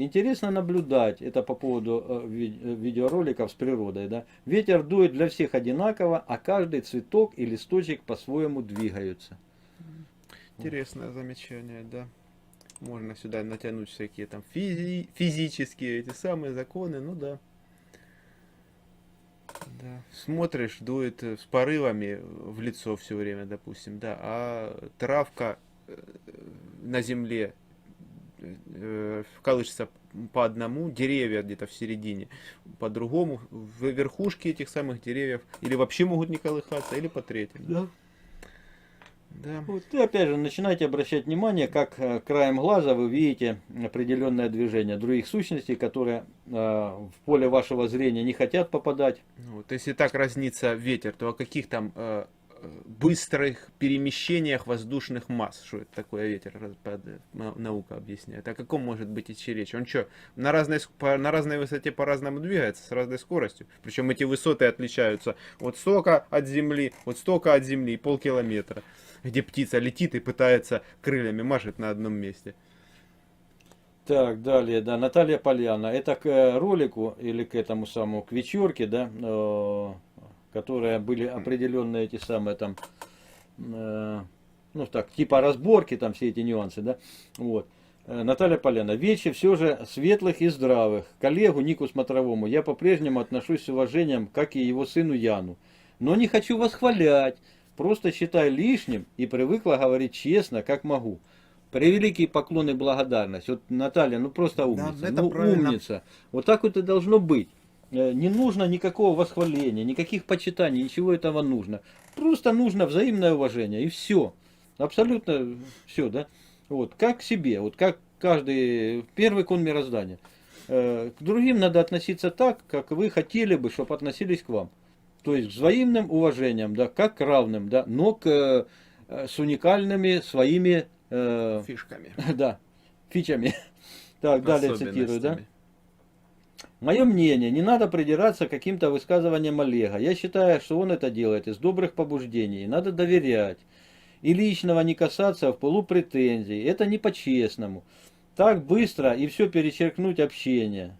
Интересно наблюдать, это по поводу видеороликов с природой, да. Ветер дует для всех одинаково, а каждый цветок и листочек по-своему двигаются. Интересное замечание, да. Можно сюда натянуть всякие там физические эти самые законы, ну да. Да. Смотришь, дует с порывами в лицо все время, допустим, да, а травка на земле колышется по одному, деревья где-то в середине по другому, в верхушке этих самых деревьев или вообще могут не колыхаться, или по третьему. Да. Да. Вот, и опять же, начинайте обращать внимание, как краем глаза вы видите определенное движение других сущностей, которые в поле вашего зрения не хотят попадать. Вот, если так разнится ветер, то о каких там быстрых перемещениях воздушных масс, что это такое ветер, наука объясняет. О каком может быть идти речь? Он что, на разной высоте по-разному двигается, с разной скоростью? Причем эти высоты отличаются вот столько от земли, вот столько от земли, полкилометра, где птица летит и пытается крыльями машет на одном месте. Так, далее, да, Наталья Поляна. Это к ролику или к этому самому, к вечерке, да, которые были определенные эти самые там, ну так, типа разборки, там все эти нюансы, да, вот. Наталья Поляна. Вечер все же светлых и здравых. Коллегу Нику Смотровому я по-прежнему отношусь с уважением, как и его сыну Яну. Но не хочу восхвалять, просто считаю лишним и привыкла говорить честно, как могу. Превеликие поклоны и благодарность. Вот Наталья, ну просто умница. Да, это ну правильно. умница. Вот так вот и должно быть. Не нужно никакого восхваления, никаких почитаний, ничего этого нужно. Просто нужно взаимное уважение и все. Абсолютно все, да. Вот, как к себе, вот как каждый первый кон мироздания. К другим надо относиться так, как вы хотели бы, чтобы относились к вам. То есть с взаимным уважением, да, как к равным, да, но с уникальными своими Фишками. да, фичами. Так, далее цитирую, да. Особенностями. Мое мнение, не надо придираться к каким-то высказываниям Олега. Я считаю, что он это делает из добрых побуждений. Надо доверять. И личного не касаться в пылу претензий. Это не по-честному. Так быстро и все перечеркнуть общение.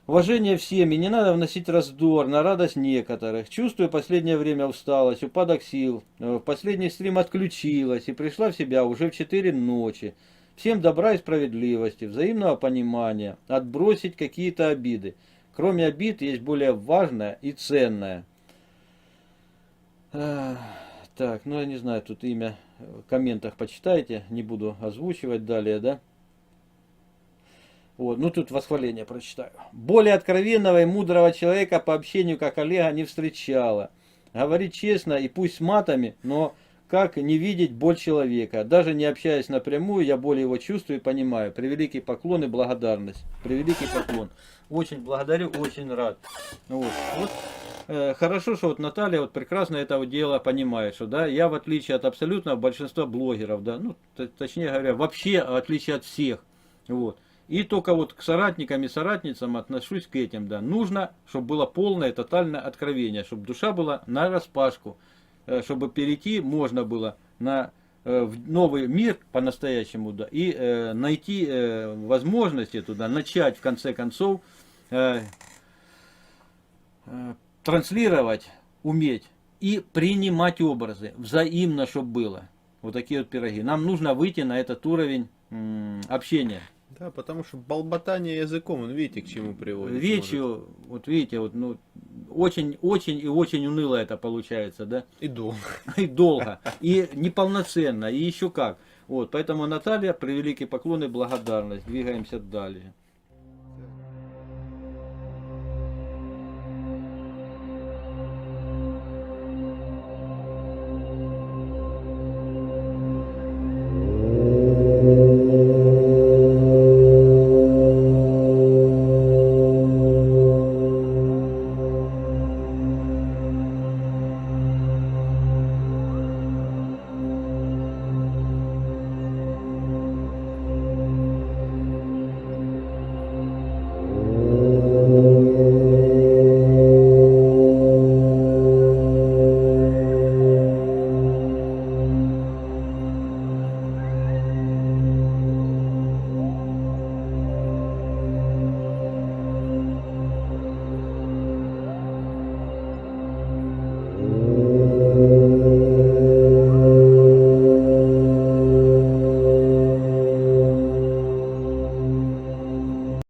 Уважение всем, и не надо вносить раздор на радость некоторых. Чувствую последнее время усталость, упадок сил. В последний стрим отключилась и пришла в себя уже в 4 ночи. Всем добра и справедливости, взаимного понимания, отбросить какие-то обиды. Кроме обид есть более важное и ценное. Так, ну я не знаю, тут имя в комментах почитайте, не буду озвучивать далее, да? Вот, ну тут восхваление прочитаю. Более откровенного и мудрого человека по общению, как Олега, не встречала. Говорит честно и пусть с матами, но как не видеть боль человека. Даже не общаясь напрямую, я более его чувствую и понимаю. Превеликий поклон и благодарность. Превеликий поклон. Очень благодарю, очень рад. Вот. Хорошо, что вот Наталья вот прекрасно это дело понимает, что да, я в отличие от абсолютно большинства блогеров, да, ну, точнее говоря, вообще в отличие от всех, вот. И только вот к соратникам и соратницам отношусь к этим, да. Нужно, чтобы было полное, тотальное откровение, чтобы душа была на распашку, чтобы перейти можно было на в новый мир по-настоящему, да, и найти возможности туда, начать в конце концов транслировать, уметь и принимать образы, взаимно, чтобы было. Вот такие вот пироги. Нам нужно выйти на этот уровень общения. Да, потому что болботание языком, он видите, к чему приводит. Речью, вот видите, вот, ну, очень, очень и очень уныло это получается, да? И долго. И долго, и неполноценно, и еще как. Вот, поэтому Наталья, превеликий поклон и благодарность. Двигаемся далее.